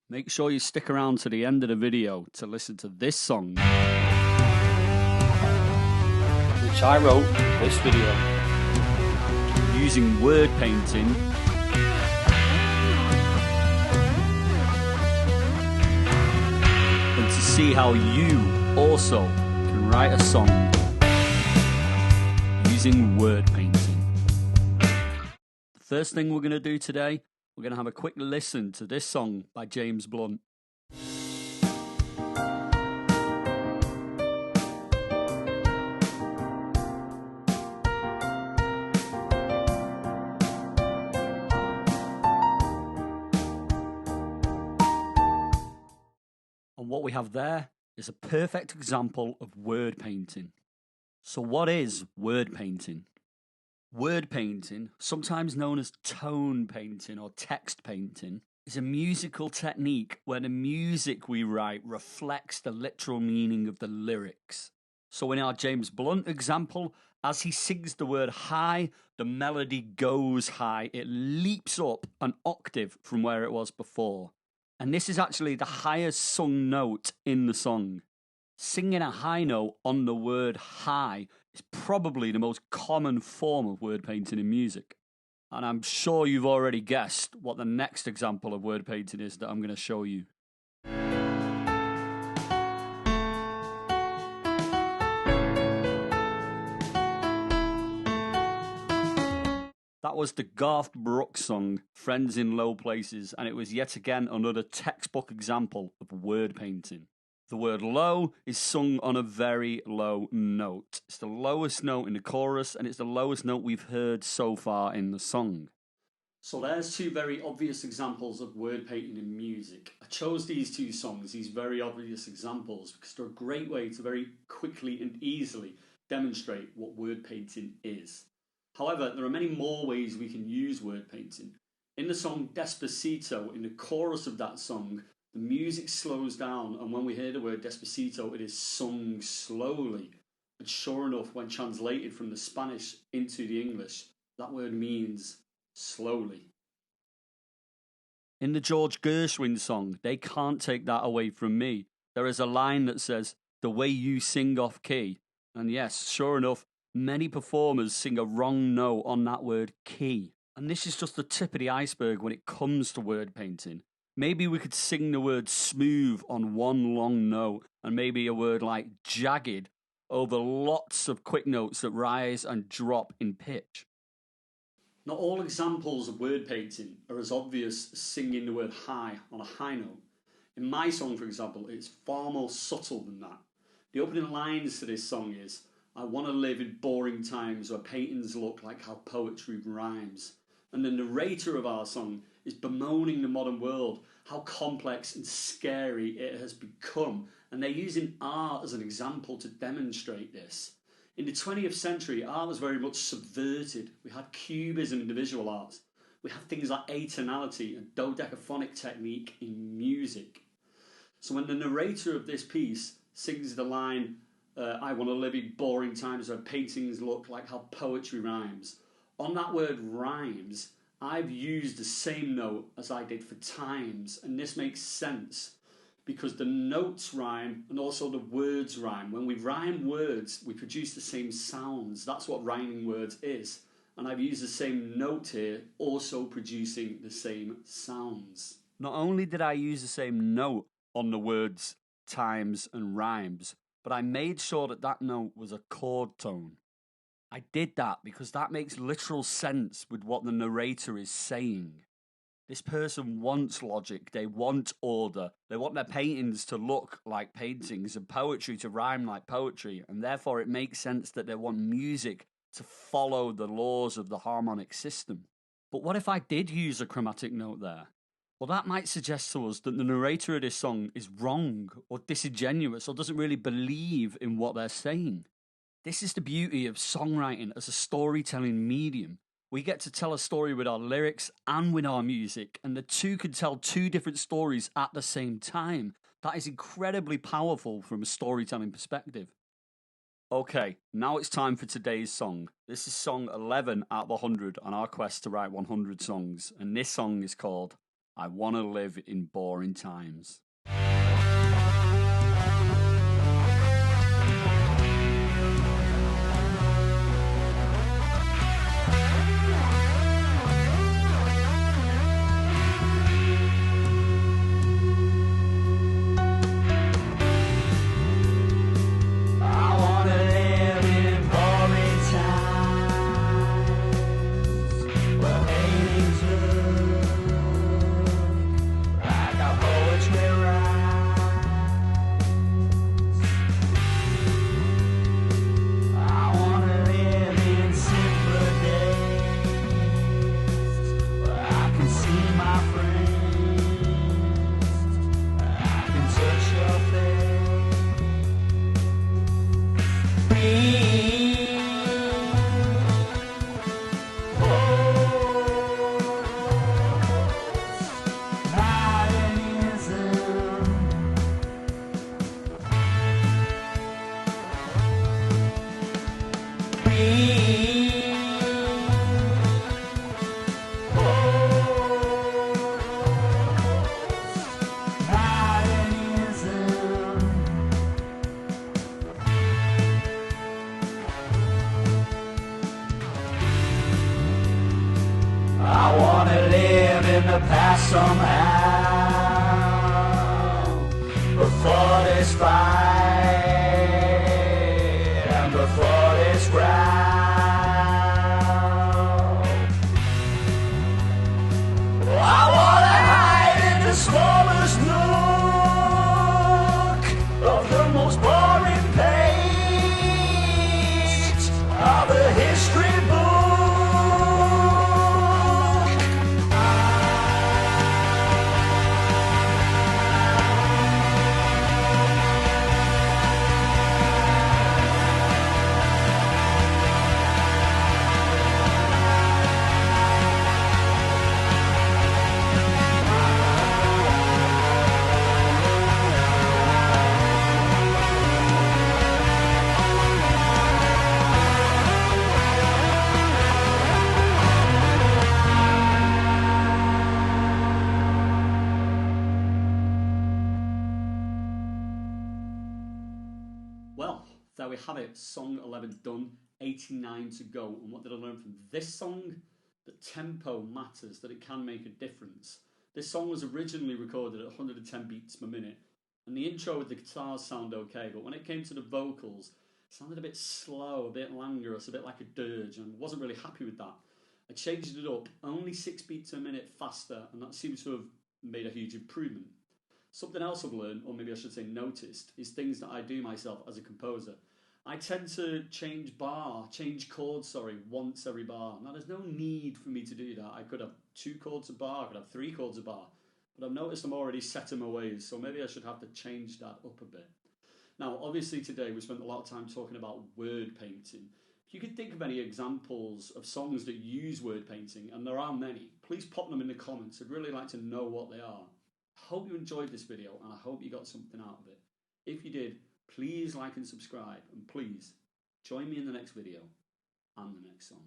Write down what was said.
Make sure you stick around to the end of the video to listen to this song, which I wrote for this video, using word painting and to see how you also can write a song using word painting. The first thing we're going to do today, we're going to have a quick listen to this song by James Blunt. And what we have there is a perfect example of word painting. So what is word painting? Word painting, sometimes known as tone painting or text painting, is a musical technique where the music we write reflects the literal meaning of the lyrics. So in our James Blunt example, as he sings the word high, the melody goes high. It leaps up an octave from where it was before. And this is actually the highest sung note in the song. Singing a high note on the word high is probably the most common form of word painting in music. And I'm sure you've already guessed what the next example of word painting is that I'm going to show you. That was the Garth Brooks song, Friends in Low Places, and it was yet again another textbook example of word painting. The word low is sung on a very low note. It's the lowest note in the chorus, and it's the lowest note we've heard so far in the song. So there's two very obvious examples of word painting in music. I chose these two songs, these very obvious examples, because they're a great way to very quickly and easily demonstrate what word painting is. However, there are many more ways we can use word painting. In the song Despacito, in the chorus of that song, the music slows down, and when we hear the word Despacito, it is sung slowly. But sure enough, when translated from the Spanish into the English, that word means slowly. In the George Gershwin song, They Can't Take That Away From Me, there is a line that says, "The way you sing off key." And yes, sure enough, many performers sing a wrong note on that word key. And this is just the tip of the iceberg when it comes to word painting. Maybe we could sing the word smooth on one long note, and maybe a word like jagged over lots of quick notes that rise and drop in pitch. Not all examples of word painting are as obvious as singing the word high on a high note. In my song, for example, it's far more subtle than that. The opening lines to this song is, "I want to live in boring times where paintings look like how poetry rhymes." And the narrator of our song is bemoaning the modern world, how complex and scary it has become. And they're using art as an example to demonstrate this. In the 20th century, art was very much subverted. We had cubism in the visual arts. We have things like atonality and dodecaphonic technique in music. So when the narrator of this piece sings the line, "I want to live in boring times where paintings look like how poetry rhymes," on that word rhymes, I've used the same note as I did for times, and this makes sense because the notes rhyme and also the words rhyme. When we rhyme words, we produce the same sounds. That's what rhyming words is. And I've used the same note here, also producing the same sounds. Not only did I use the same note on the words times and rhymes, but I made sure that that note was a chord tone. I did that because that makes literal sense with what the narrator is saying. This person wants logic, they want order, they want their paintings to look like paintings and poetry to rhyme like poetry, and therefore it makes sense that they want music to follow the laws of the harmonic system. But what if I did use a chromatic note there? Well, that might suggest to us that the narrator of this song is wrong or disingenuous or doesn't really believe in what they're saying. This is the beauty of songwriting as a storytelling medium. We get to tell a story with our lyrics and with our music, and the two can tell two different stories at the same time. That is incredibly powerful from a storytelling perspective. Okay, now it's time for today's song. This is song 11 out of 100 on our quest to write 100 songs, and this song is called I want to live in boring times. I wanna live in the past somehow, before this fight and before this growl. I wanna hide in the smallest nook of the most boring page of a history book. Well, there we have it, song 11 done, 89 to go. And what did I learn from this song? That tempo matters, that it can make a difference. This song was originally recorded at 110 beats per minute, and the intro with the guitars sound okay, but when it came to the vocals, it sounded a bit slow, a bit languorous, a bit like a dirge, and I wasn't really happy with that. I changed it up, only 6 beats a minute faster, and that seems to have made a huge improvement. Something else I've learned, or maybe I should say noticed, is things that I do myself as a composer. I tend to change chords, once every bar. Now, there's no need for me to do that. I could have 2 chords a bar, I could have 3 chords a bar, but I've noticed I'm already set in my ways, so maybe I should have to change that up a bit. Now, obviously today we spent a lot of time talking about word painting. If you could think of any examples of songs that use word painting, and there are many, please pop them in the comments. I'd really like to know what they are. I hope you enjoyed this video and I hope you got something out of it. If you did, please like and subscribe, and please join me in the next video and the next song.